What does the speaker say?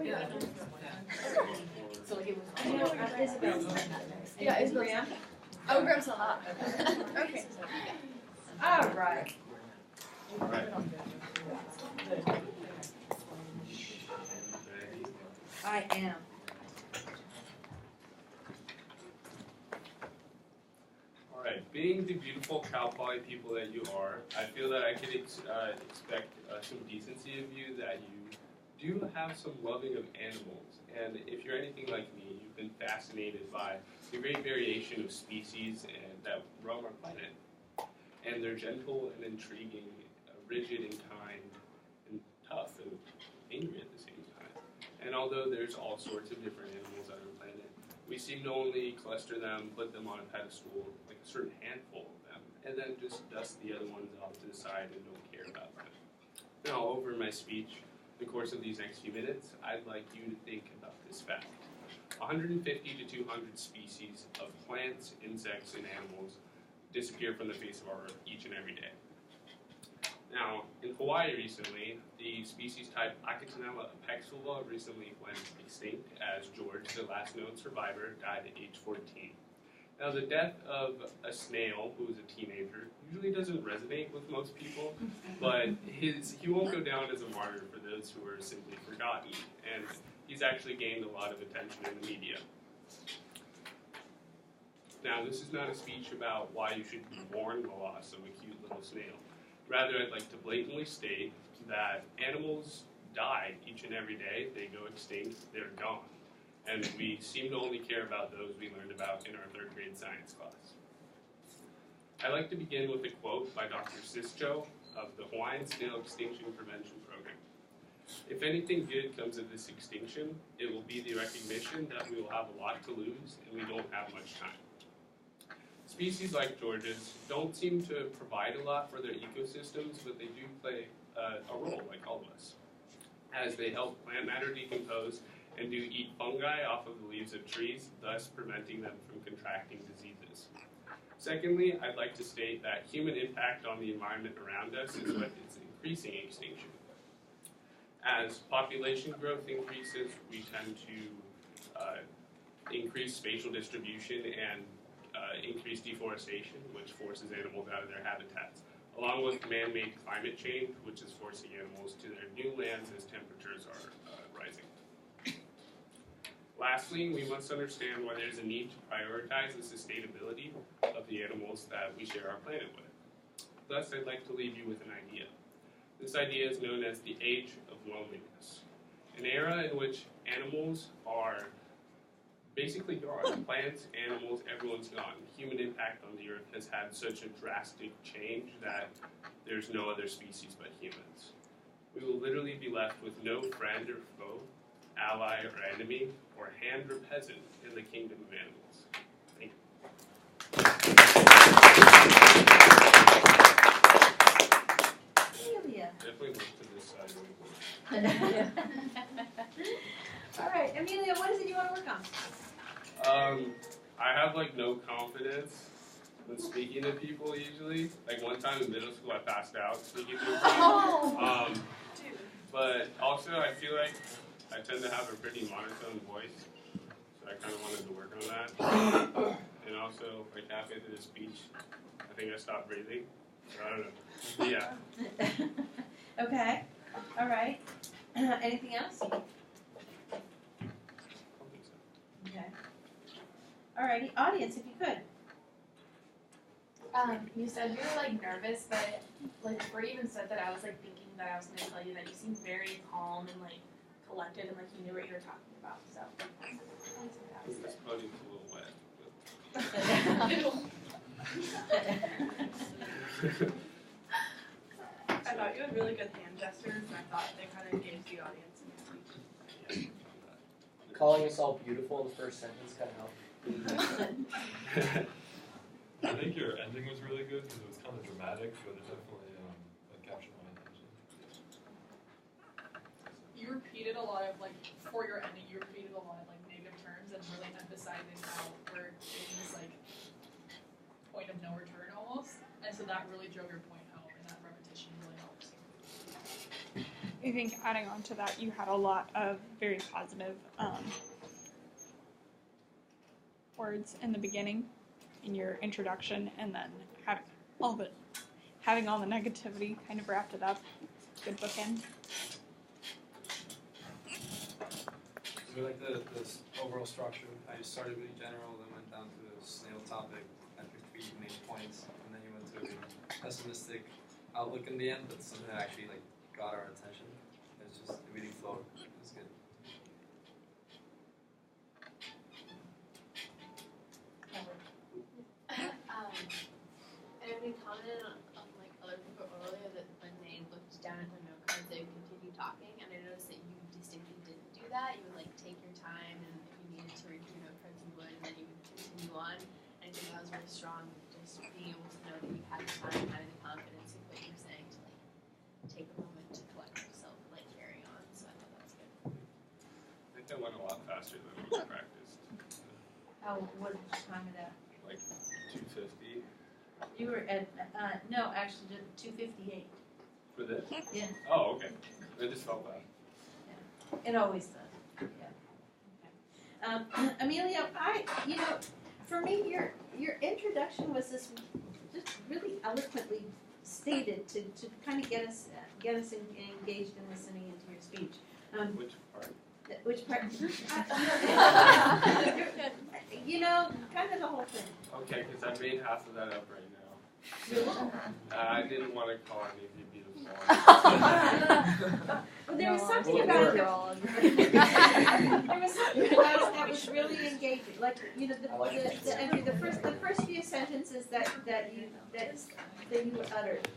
Yeah. So like it was. You know, Isabel's not that nice. Yeah, Isabel's not. Oh, Graham's not. Okay. All right. I am. Alright, being the beautiful Cal Poly people that you are, I feel that I could expect some decency of you, that you do have some loving of animals. And if you're anything like me, you've been fascinated by the great variation of species that roam our planet. And they're gentle and intriguing, rigid and kind, and tough and angry at the same time. And although there's all sorts of different animals on our planet, we seem to only cluster them, put them on a pedestal, like a certain handful of them, and then just dust the other ones off to the side and don't care about them. Now, over my speech, the course of these next few minutes, I'd like you to think about this fact. 150 to 200 species of plants, insects, and animals disappear from the face of our Earth each and every day. Now, in Hawaii recently, the species type Achatonella apexula recently went extinct as George, the last known survivor, died at age 14. Now, the death of a snail who was a teenager usually doesn't resonate with most people, but he won't go down as a martyr for those who are simply forgotten, and he's actually gained a lot of attention in the media. Now, this is not a speech about why you should mourn the loss of a cute little snail. Rather, I'd like to blatantly state that animals die each and every day. They go extinct, they're gone. And we seem to only care about those we learned about in our third grade science class. I'd like to begin with a quote by Dr. Sischo of the Hawaiian Snail Extinction Prevention Program. If anything good comes of this extinction, it will be the recognition that we will have a lot to lose and we don't have much time. Species like George's don't seem to provide a lot for their ecosystems, but they do play a role, like all of us, as they help plant matter decompose and do eat fungi off of the leaves of trees, thus preventing them from contracting diseases. Secondly, I'd like to state that human impact on the environment around us is what is increasing extinction. As population growth increases, we tend to increase spatial distribution and increase deforestation, which forces animals out of their habitats, along with man-made climate change, which is forcing animals to their new lands as temperatures are rising. Lastly, we must understand why there's a need to prioritize the sustainability of the animals that we share our planet with. Thus, I'd like to leave you with an idea. This idea is known as the age of loneliness, an era in which animals are basically gone. Plants, animals, everyone's gone. Human impact on the earth has had such a drastic change that there's no other species but humans. We will literally be left with no friend or foe, ally or enemy, or hand or peasant in the kingdom of animals. Thank you. Amelia. Definitely look to this side. All right, Amelia, what is it you want to work on? I have like no confidence when speaking to people usually. Like one time in middle school I passed out speaking to a group. But also I feel like I tend to have a pretty monotone voice, so I kind of wanted to work on that. And also, like halfway through the speech, I think I stopped breathing. So I don't know. Yeah. Okay, all right. Anything else? I don't think so. Okay. All righty, audience, if you could. You said you were like nervous, but like before you even said that, I was like thinking that I was going to tell you that you seemed very calm and like collected and like you knew what you were talking about. So that was This podium's a little wet. I thought you had really good hand gestures, and I thought they kind of engaged the audience in your speech. Calling us all beautiful in the first sentence kind of helped. I think your ending was really good because it was kind of dramatic, but it definitely captured my attention. You repeated a lot of, like, for your ending, you repeated a lot of, like, negative terms and really emphasizing how we're getting this, like, point of no return almost. And so that really drove your point home, and that repetition really helps. I think adding on to that, you had a lot of very positive words in the beginning, in your introduction, and then having all the negativity kind of wrapped it up. Good bookend. We like the overall structure. I started really general, then went down to the snail topic after 3 main points, and then you went to a pessimistic outlook in the end, but something that actually like got our attention. It's just it really flowed. It was good. And we commented on like other people earlier that when they looked down at their note cards, they would continue talking. And I noticed that you distinctly didn't do that. You would like take your time, and if you needed to read your note cards, you would, and then you would continue on. And I think that was really strong. Just being able to know that you had the time, having the confidence in what you were saying to like take a moment to collect yourself, and like carry on. So I thought that was good. I think that went a lot faster than we practiced. How, what did you time it at? Like 250 You were at, no, actually, 2:58. for this? Yeah. Oh, okay. I just felt that. It always does, yeah. Okay. Amelia, for me, your introduction was just really eloquently stated to kind of get us engaged in listening into your speech. Which part? Which part? Kind of the whole thing. Okay, because I made half of that up right now. Really? I didn't want to call any of you beautiful. Well, there was something about it. There was something about it that was really engaging. Like the first few sentences that you uttered.